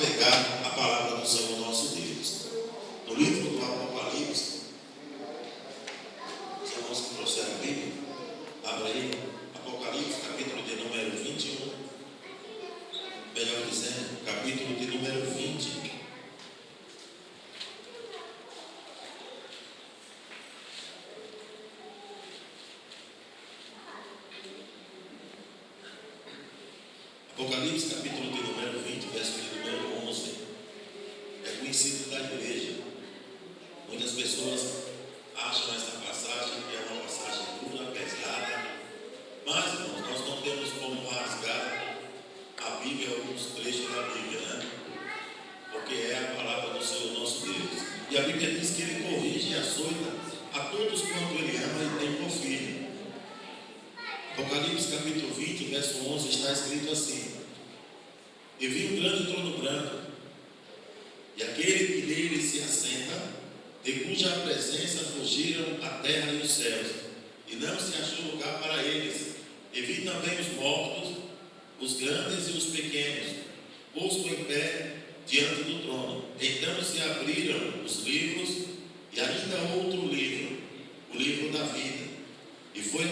apegar à palavra do Senhor nosso Deus. No livro do Apocalipse, os irmãos que trouxeram a Bíblia, abra aí, Apocalipse, capítulo de número 21, melhor dizendo, capítulo de número 20. Apocalipse, capítulo de número 20, verso de número 11. É conhecido da igreja. Muitas pessoas acham essa passagem que é uma passagem dura, pesada. Mas, irmãos, nós não temos como rasgar a Bíblia, alguns trechos da Bíblia, né? Porque é a palavra do Senhor nosso Deus. E a Bíblia diz que Ele corrige e açoita a todos quanto Ele ama e tem por filho. Apocalipse capítulo 20, verso 11, está escrito assim: E vi um grande trono branco, e aquele que nele se assenta, de cuja presença fugiram a terra e os céus, e não se achou lugar para eles. E vi também os mortos, os grandes e os pequenos, posto em pé diante do trono. Então se abriram os livros, e ainda outro livro, o livro da vida, e foi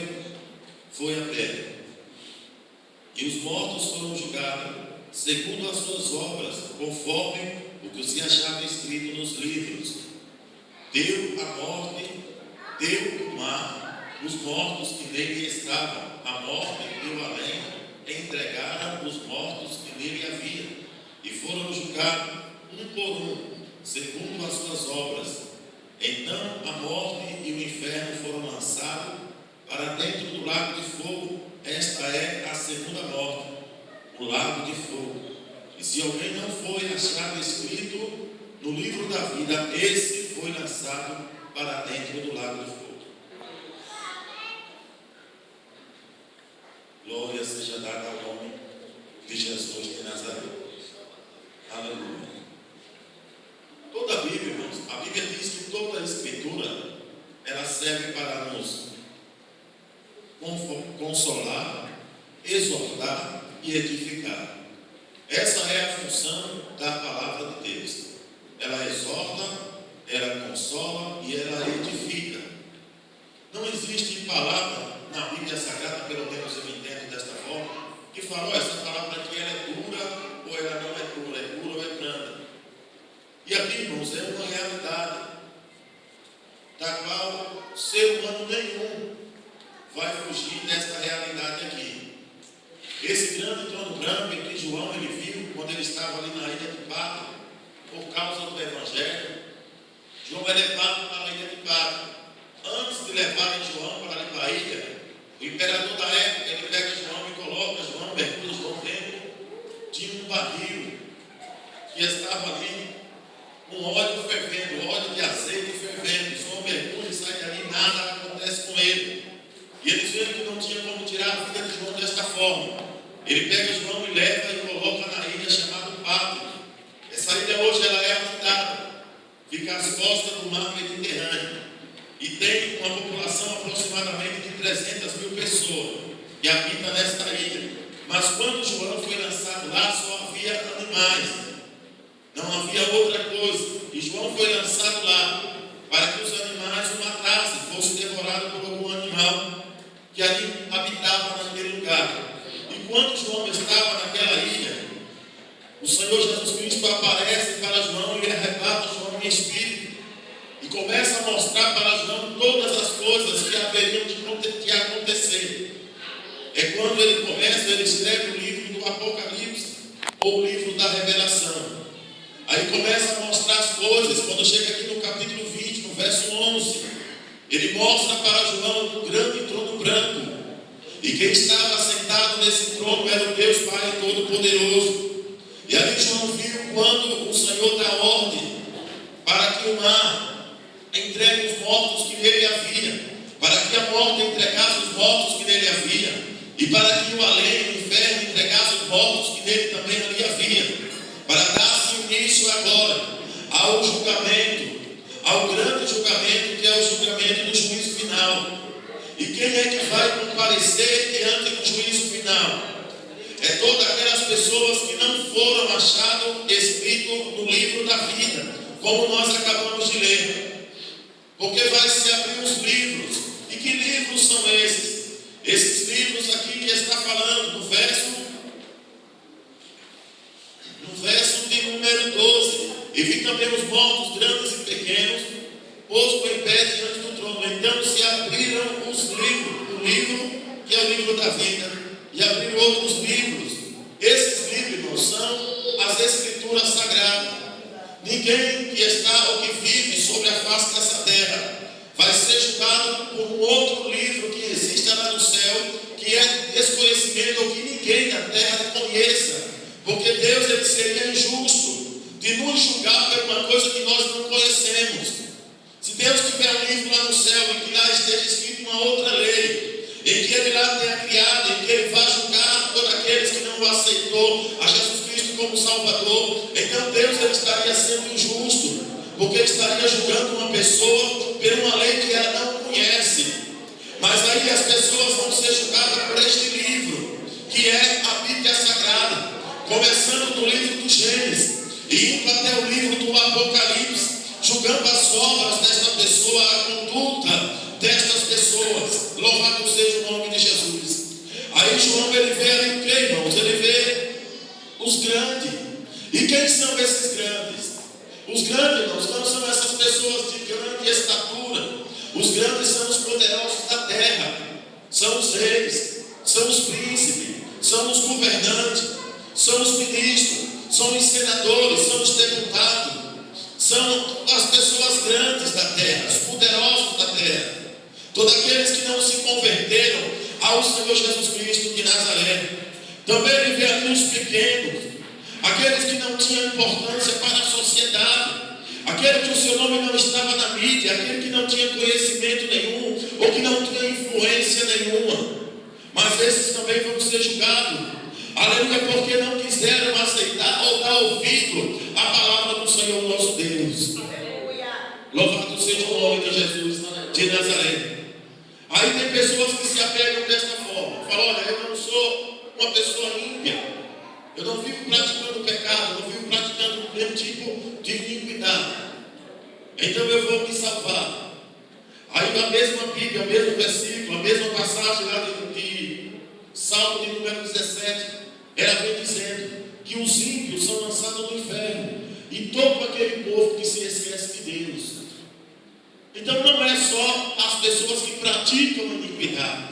aberto. E os mortos foram julgados segundo as suas obras, conforme o que se achava escrito nos livros. Deu a morte, deu o mar, os mortos que nele estavam. A morte deu além, entregaram os mortos que nele havia, e foram julgados um por um, segundo as suas obras. Então a morte e o inferno foram lançados para dentro do lago de fogo. Esta é a segunda morte, o lago de fogo. E se alguém não foi achado escrito no livro da vida, esse foi lançado para dentro do lago de fogo. Glória seja dada ao nome de Jesus de Nazaré. Aleluia. Toda a Bíblia, irmãos, a Bíblia diz que toda a Escritura, ela serve para nos consolar, exortar e edificar. Essa é a função da palavra de Deus. Ela exorta, ela consola e ela edifica. Não existe palavra na Bíblia Sagrada, pelo menos eu entendo desta forma, que fala: essa palavra aqui ela é dura ou ela não é dura, é dura ou é branda. E aqui, irmãos, é uma realidade da qual ser humano nenhum vai fugir desta realidade aqui. Esse grande trono branco em que João ele viu quando ele estava ali na ilha de Patmos, por causa do Evangelho, João é levado para a ilha de Patmos. Antes de levarem João para a ilha, o imperador da época ele pega João e coloca João, mergulha João dentro de um barril que estava ali com óleo fervendo, óleo de azeite fervendo. João mergulha e sai dali, nada acontece com ele. E eles viram que não tinha como tirar a vida de João desta forma. Ele pega João e leva e coloca na ilha chamada Patmos. Essa ilha hoje ela é habitada, fica às costas do mar Mediterrâneo, e tem uma população aproximadamente de 300 mil pessoas que habitam nesta ilha. Mas quando João foi lançado lá, só havia animais, não havia outra coisa. E João foi lançado lá para que os animais o matassem, fosse devorado por algum animal que ali habitava naquele lugar. E quando João estava naquela ilha, o Senhor Jesus Cristo aparece para João e arrebata João em espírito e começa a mostrar para João todas as coisas que haveriam de acontecer. É quando ele escreve o livro do Apocalipse, ou o livro da Revelação. Aí começa a mostrar as coisas. Quando chega aqui no capítulo 20, no verso 11, ele mostra para João um grande trono branco, e quem estava sentado nesse trono era o Deus Pai Todo-Poderoso. E ali João viu quando o Senhor dá ordem para que o mar entregue os mortos que nele havia, para que a morte entregasse os mortos que nele havia, e para que o além, o inferno, entregasse os mortos que nele também ali havia, para dar-se início agora ao julgamento, ao grande julgamento, que é o julgamento do juízo final. E quem é que vai comparecer diante do juízo final? É todas aquelas pessoas que não foram achadas escritas como nós acabamos de ler. Porque vai se abrir os livros. E que livros são esses? Esses livros aqui que está falando no verso de número 12. E vi também os mortos, grandes e pequenos, posto em pé diante do trono. Então se abriram os livros, o livro que é o livro da vida, e abriram outros livros. Esses livros, irmãos, são as escrituras sagradas. Ninguém que está ou que vive sobre a face dessa terra vai ser julgado por um outro livro que existe lá no céu, que é desconhecimento ou que ninguém na terra conheça. Porque Deus, ele seria injusto de nos julgar por uma coisa que nós não conhecemos. Se Deus tiver um livro lá no céu e que lá esteja escrito uma outra lei, em que ele lá tenha criado, em que ele vá julgar todos aqueles que não o aceitou a Jesus Cristo como Salvador, então Deus, ele estaria sendo injusto, porque ele estaria julgando uma pessoa por uma lei que ela não conhece. Mas aí as pessoas vão ser julgadas por este livro, que é a Bíblia Sagrada, começando do livro do Gênesis e indo até o livro do Apocalipse, julgando as obras desta pessoa, a conduta destas pessoas. Louvado seja o nome de Jesus. Aí João, ele vê ali o que, irmãos? Ele vê os grandes. E quem são esses grandes? Os grandes, irmãos, não são essas pessoas de grande estatura. Os grandes são os poderosos da terra. São os reis, são os príncipes, são os governantes, são os ministros, são os senadores, são os deputados, são as pessoas grandes da terra, os poderosos da terra, todos aqueles que não se converteram ao Senhor Jesus Cristo de Nazaré. Também ele vê ali os pequenos, aqueles que não tinham importância para a sociedade, aquele que o seu nome não estava na mídia, aquele que não tinha conhecimento nenhum, ou que não tinha influência nenhuma. Mas esses também vão ser julgados. Aleluia, porque não quiseram aceitar ou dar ouvido à palavra do Senhor nosso Deus. Aleluia. Louvado seja o nome de Jesus de Nazaré. Aí tem pessoas que se apegam desta forma. Falam, olha, eu não sou uma pessoa ímpia. Eu não vivo praticando pecado, não vivo praticando nenhum tipo de iniquidade. Então eu vou me salvar. Aí a mesma Bíblia, o mesmo versículo, a mesma passagem lá de Salmo de número 17, ela vem dizendo que os ímpios são lançados no inferno e todo aquele povo que se esquece de Deus. Então não é só as pessoas que praticam a iniquidade,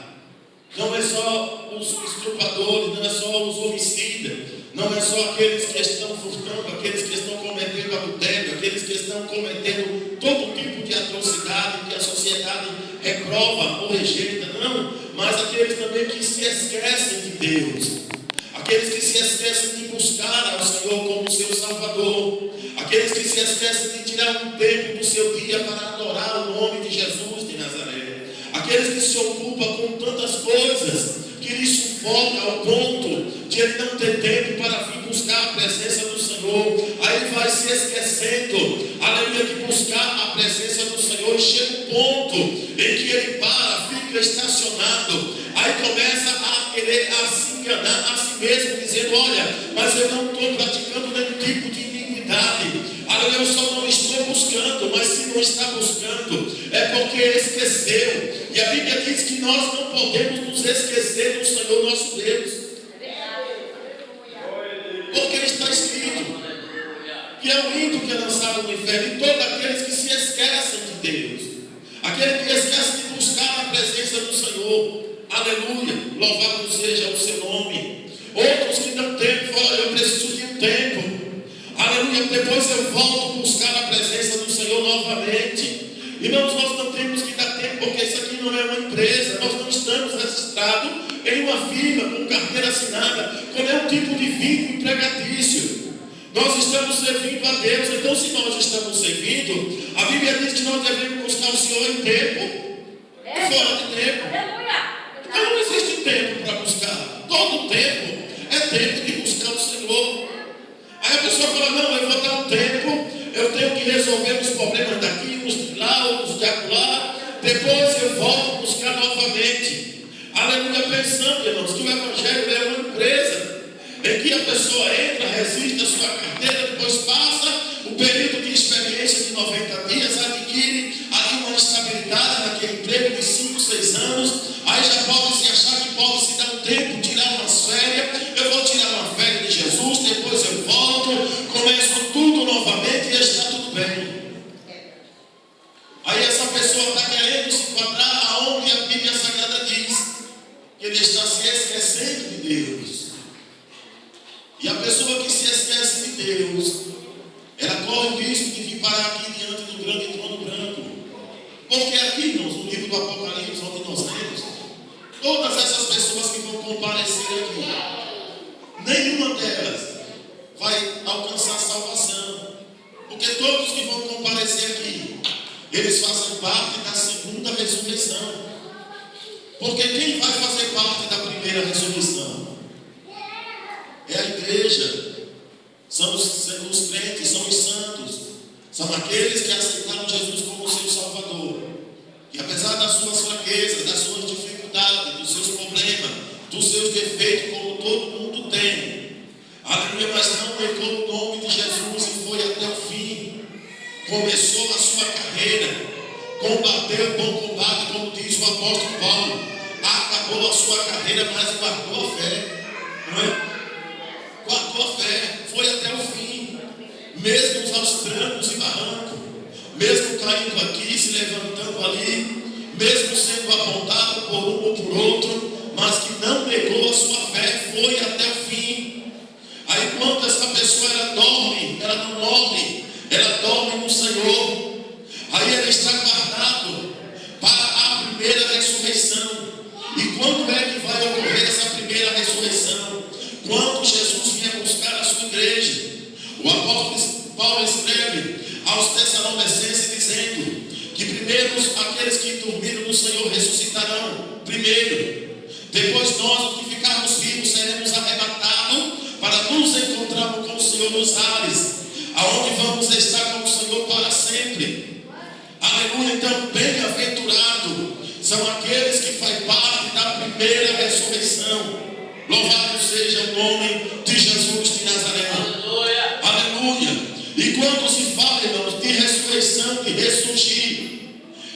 não é só os estupradores, não é só os homicidas, não é só aqueles que estão furtando, aqueles que estão cometendo adultério, aqueles que estão cometendo todo tipo de atrocidade que a sociedade reprova ou rejeita, não, mas aqueles também que se esquecem de Deus, aqueles que se esquecem de buscar ao Senhor como seu Salvador, aqueles que se esquecem de tirar um tempo do seu dia para adorar o nome de Jesus de Nazaré, aqueles que se ocupam com tantas coisas que lhe sufoca ao ponto de ele não ter tempo para vir buscar a presença do Senhor. Aí ele vai se esquecendo, aleluia, de buscar a presença do Senhor, e chega um ponto em que ele para, fica estacionado, aí começa a querer se enganar a si mesmo, dizendo, olha, mas eu não estou praticando nenhum tipo de iniquidade, aleluia, eu só não estou buscando. Mas se não está buscando, é porque esqueceu. E a Bíblia diz que nós não podemos nos esquecer do Senhor nosso Deus, porque está escrito que é o ímpio que é lançado no inferno, e todos aqueles que se esquecem de Deus, aquele que esquece de buscar a presença do Senhor, aleluia, louvado seja o seu nome. Outros que dão tempo, falam, eu preciso de um tempo, aleluia, depois eu volto a buscar a presença do Senhor novamente. Irmãos, nós não temos que dar tempo, porque isso aqui não é uma empresa, nós não estamos registrados em uma firma com carteira assinada, com nenhum tipo de vínculo empregatício. Nós estamos servindo a Deus. Então, se nós estamos servindo, a Bíblia diz que nós devemos buscar o Senhor em tempo e fora de tempo. Então não existe tempo para buscar. Todo tempo é tempo de buscar o Senhor. Aí a pessoa fala, não, eu vou dar um tempo, eu tenho que resolver os problemas daqui, uns de lá, uns de acolá, depois eu volto a buscar novamente. Aleluia, pensando, irmãos, que o Evangelho é uma empresa em que a pessoa entra, resiste a sua carteira, depois passa o período de experiência 90 dias, adquire ali uma estabilidade naquele emprego de 5, 6 anos, aí já pode se achar que pode se dar um tempo, tirar umas férias. Eu vou tirar uma férias de Jesus, depois eu volto, começo tudo novamente e está tudo bem. Aí essa pessoa está querendo se enquadrar aonde a Bíblia Sagrada diz que ele está se esquecendo de Deus. E a pessoa que se esquece de Deus, ela corre o risco de vir parar aqui diante do grande trono branco. Porque aqui, irmãos, no livro do Apocalipse, onde nós lemos, todas essas pessoas que vão comparecer aqui, nenhuma delas vai alcançar salvação. Porque todos que vão comparecer aqui, eles fazem parte da segunda ressurreição. Porque quem vai fazer parte da primeira ressurreição? É a igreja. São os crentes, são os santos. São aqueles que aceitaram Jesus como seu Salvador. E apesar das suas fraquezas, das suas dificuldades, dos seus problemas, dos seus defeitos, como todo mundo tem, aleluia, mas não negou o nome de Jesus e foi até o fim. Começou a sua carreira, combateu o bom combate, como diz o apóstolo Paulo. Acabou a sua carreira, mas guardou a fé. Não é? Guardou a fé, foi até o fim, mesmo aos trancos e barrancos, mesmo caindo aqui, se levantando ali, mesmo sendo apontado por um ou por outro, mas que não negou a sua fé, foi até o fim. Aí quando essa pessoa ela dorme, ela não morre, ela dorme no Senhor, aí ela está guardado para a primeira ressurreição. E quando é que vai ocorrer essa primeira ressurreição? Quando Jesus vier buscar a sua igreja. O apóstolo Paulo escreve aos Tessalonicenses dizendo que primeiro aqueles que dormiram no Senhor ressuscitarão primeiro. Depois nós, os que ficarmos vivos, seremos arrebatados para nos encontrarmos com o Senhor nos ares, aonde vamos estar com o Senhor para sempre. Aleluia. Então, bem-aventurado são aqueles que fazem parte da primeira ressurreição. Louvado seja o nome de Jesus de Nazaré. Aleluia. Aleluia. E quando se fala, irmãos, de ressurreição, de ressurgir,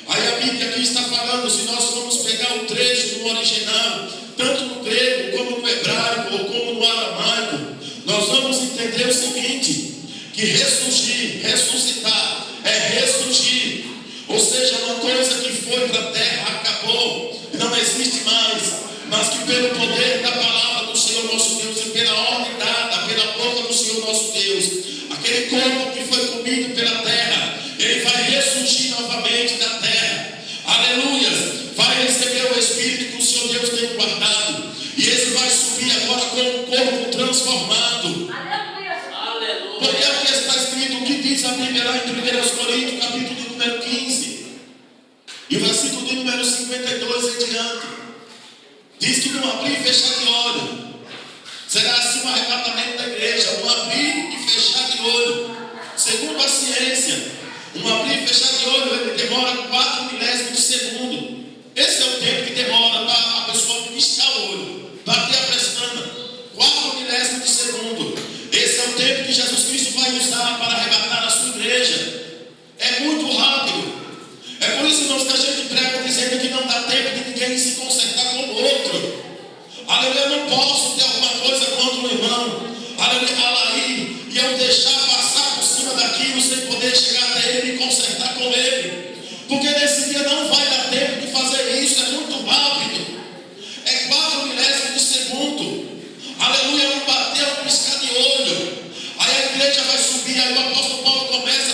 aí a Bíblia aqui está falando, se nós formos pegar o trecho no original, tanto no grego, como no hebraico, ou como no aramaico, nós vamos entender o seguinte, que ressurgir, ressuscitar, é ressurgir. Ou seja, uma coisa que foi para a terra, acabou, não existe mais, mas que pelo poder da palavra do Senhor nosso Deus e pela ordem dada pela boca do Senhor nosso Deus, aquele corpo que foi comido pela terra, ele vai ressurgir novamente da terra. Aleluia. Vai receber o Espírito que o Senhor Deus tem guardado, e esse vai subir agora com um corpo transformado. Aleluia. Porque aqui está escrito o que diz a Bíblia lá em 1 Coríntios, capítulo de número 15, e o versículo de número 52 em diante. Diz que no abrir e fechar de olho será assim um arrebatamento da igreja, um abrir e fechar de olho. Segundo a ciência, um abrir e fechar de olho ele demora 4 milésimos de segundo. Esse é o tempo que demora para a pessoa piscar o olho, bater a pestana. 4 milésimos de segundo. Esse é o tempo que Jesus Cristo vai usar para arrebatar a sua igreja. É muito rápido. É por isso, irmãos, que a gente prega dizendo que não dá tempo de ninguém se consertar com o outro. Aleluia, eu não posso ter alguma coisa contra o irmão, aleluia, alaí, e eu deixar passar por cima daquilo sem poder chegar até ele e me consertar com ele. Porque nesse dia não vai dar tempo de fazer isso, é muito rápido. É 4 milésimos de segundo. Aleluia, um bater, um piscar de olho. Aí a igreja vai subir, aí o apóstolo Paulo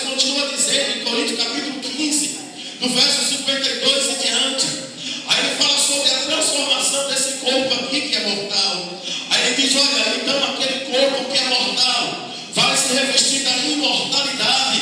continua dizendo em Coríntios capítulo 15, no verso 52 e diante, aí ele fala sobre a transformação desse corpo aqui que é mortal. Aí ele diz, olha, então aquele corpo que é mortal vai se revestir da imortalidade.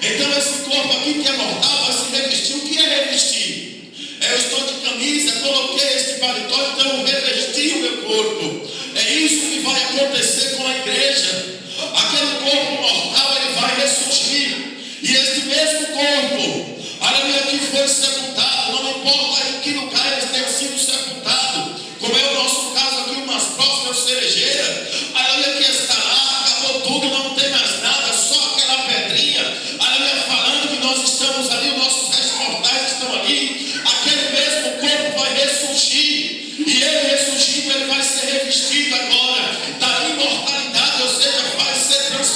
Então esse corpo aqui que é mortal vai se revestir. O que é revestir? Eu estou de camisa, coloquei este paletó, então eu revesti o meu corpo. É isso que vai acontecer com a igreja. Aquele corpo mortal ele vai ressurgir. E este mesmo corpo, aleluia, que foi sepultado, não importa em que lugar eles tenham sido sepultados, como é o nosso caso aqui, umas próximas cerejeiras, aleluia, que está lá, acabou tudo, não tem mais nada, só aquela pedrinha, aleluia, falando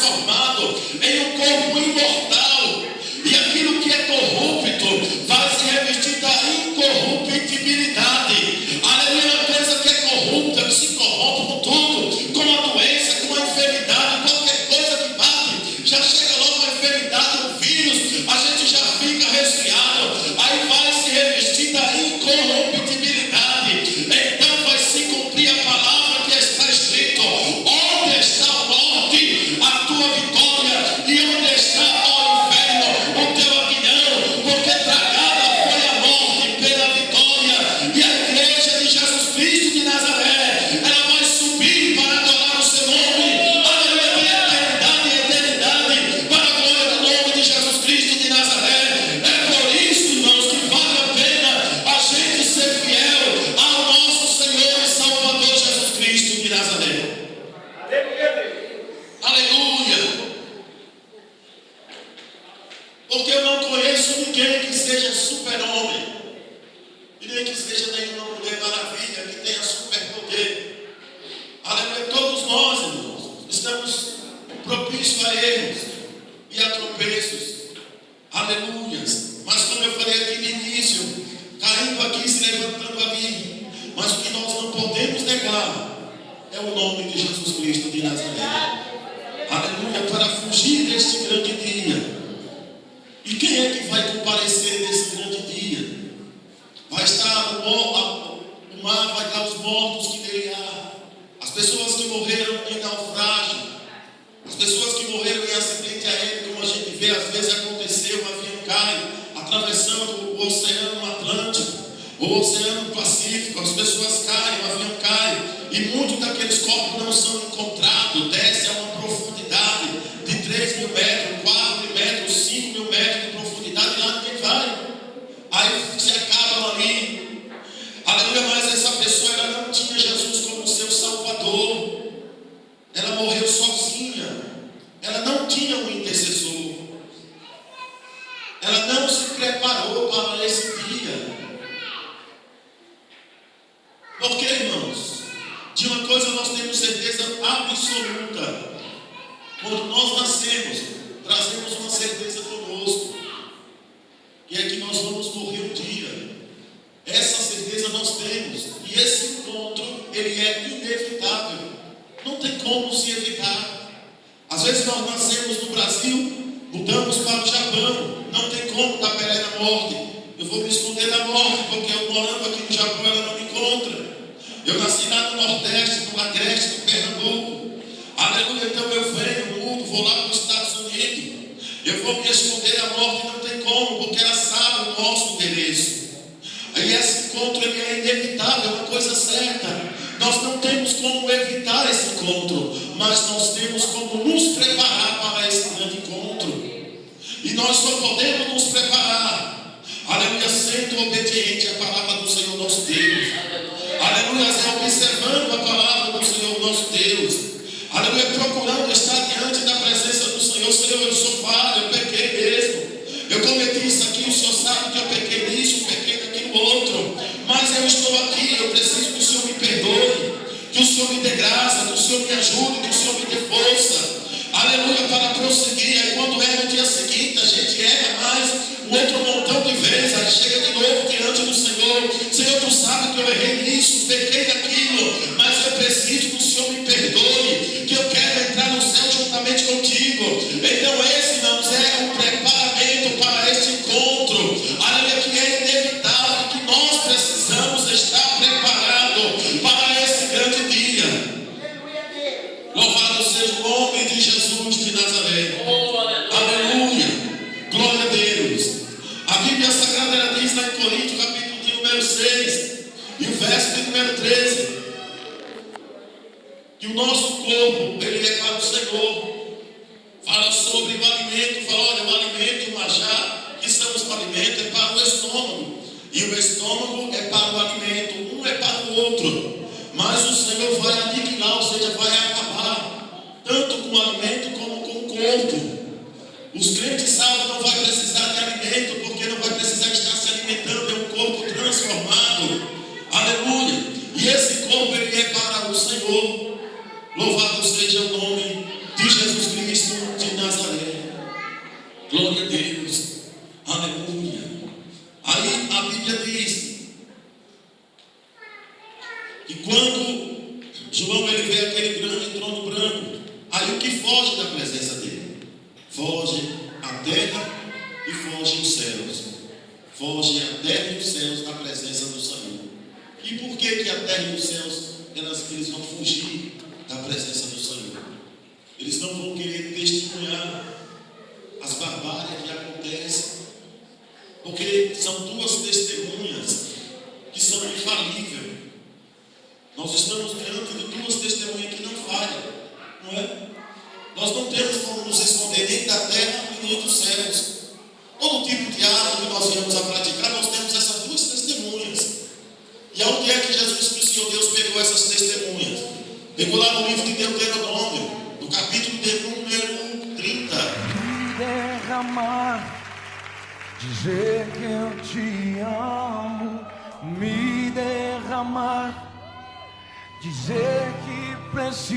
transformado em um corpo imortal. E aquilo que é corrupto vai se revestir da incorruptibilidade. Aleluia, uma coisa que é corrupta, que se corrompe com tudo, com a doença, com a enfermidade, qualquer coisa que bate, já chega logo a enfermidade, o vírus, a gente já fica resfriado, aí vai se revestir da incorruptibilidade. Então vai se cumprir a palavra que está escrito: onde está a morte, a tua vitória, e onde está, ó inferno, o teu aguilhão, porque tragada foi a morte pela vitória. E a igreja de Jesus Cristo de Nazaré, ela vai subir para adorar o seu nome, aleluia, de eternidade em eternidade, para a glória do nome de Jesus Cristo de Nazaré. É por isso, irmãos, que vale a pena a gente ser fiel ao nosso Senhor e Salvador Jesus Cristo de Nazaré. Aleluia! Porque eu não conheço ninguém que seja super-homem, e nem que seja nenhuma mulher maravilha, que tenha superpoder. Aleluia! Todos nós, irmãos, estamos propícios a erros e a tropeços. Aleluia! Mas como eu falei aqui no início, caindo aqui, se levantando ali, mas o que nós não podemos negar é o nome de Jesus Cristo de Nazaré. Aleluia, para fugir deste grande dia. E quem é que vai comparecer nesse grande dia? Vai estar o mar, vai estar os mortos que nele há, as pessoas que morreram em naufrágio, as pessoas que morreram em acidente aéreo, como a gente vê, às vezes aconteceu, um avião cai, atravessando o Oceano Atlântico, o Oceano Pacífico, as pessoas caem, o avião cai, e muitos daqueles corpos não são encontrados, desce a uma profundidade de 3 mil metros, 4 mil metros, 5 mil metros de profundidade, e lá ninguém vai. Aí se acabam ali. Aleluia, mas essa pessoa, ela não tinha Jesus como seu Salvador. Ela morreu sozinha. Ela não tinha um intercessor. Ela não se preparou para esse dia. Porque, irmãos, de uma coisa nós temos certeza absoluta: quando nós nascemos, trazemos uma certeza conosco, que é que nós vamos morrer um dia. Essa certeza nós temos, e esse encontro, ele é inevitável, não tem como se evitar. Às vezes nós nascemos no Brasil, mudamos para o Japão, não tem como dar pé na morte. Eu vou me esconder da morte, porque eu morando aqui no Japão, ela não me encontra. Eu nasci lá no Nordeste, no Agreste, no Pernambuco. Aleluia, então eu venho, mudo, vou lá para os Estados Unidos. Eu vou me esconder da morte, não tem como, porque ela sabe o nosso endereço. E esse encontro, ele é inevitável, é uma coisa certa. Nós não temos como evitar esse encontro, mas nós temos como nos preparar para esse grande encontro. E nós só podemos nos preparar, aleluia, sendo obediente à palavra do Senhor nosso Deus. Aleluia, observando a palavra do Senhor nosso Deus. Aleluia, procurando estar diante da presença do Senhor. Senhor, eu sou falho, eu pequei mesmo. Eu cometi isso aqui, o Senhor sabe que eu pequei nisso, eu pequei naquilo outro. Mas eu estou aqui, eu preciso que o Senhor me perdoe, que o Senhor me dê graça, que o Senhor me ajude, que o Senhor me dê força. Aleluia, para prosseguir. Aí quando é no dia seguinte, a gente erra mais um outro montão de vezes, aí chega de novo diante do Senhor. Senhor, tu sabe que eu errei nisso, pequei naquilo, mas eu preciso que o Senhor me perdoe, que eu quero entrar no céu juntamente contigo. Então esse, irmãos, é um preparamento para este encontro, aleluia, que é inevitável, que nós precisamos estar preparados para esse grande dia. Louvado seja o nome de Jesus de Nazaré. Aleluia, glória a Deus. A Bíblia Sagrada, ela diz lá em Coríntios, capítulo de número 6, e o verso de número 13, que o nosso corpo, ele é para o Senhor. Fala sobre o alimento, fala, olha, o alimento, o manjar, que estamos para o alimento, é para o estômago, e o estômago é para o alimento, um é para o outro. Mas o Senhor vai aniquilar, ou seja, vai acabar, tanto com o alimento como com o corpo. Os crentes salvos não vai precisar de alimento, porque não vai precisar estar se alimentando, é um corpo transformado. Aleluia. E esse corpo, ele é para o Senhor. Louvado seja o nome de Jesus Cristo foge os céus, foge a terra e os céus da presença do Senhor. E por que a terra e os céus eles vão fugir da presença do Senhor? Eles não vão querer testemunhar as barbáries que acontecem, porque são duas testemunhas que são infalíveis. Nós estamos diante de duas testemunhas que não falham, não é? Nós não temos como nos esconder nem da terra e nem dos céus. Todo tipo de ato que nós viemos a praticar, nós temos essas duas testemunhas. E aonde é que Jesus Cristo, Senhor Deus, pegou essas testemunhas? Pegou lá no livro de Deuteronômio, no capítulo de número 30. Me derramar, dizer que eu te amo. Me derramar, dizer que preciso.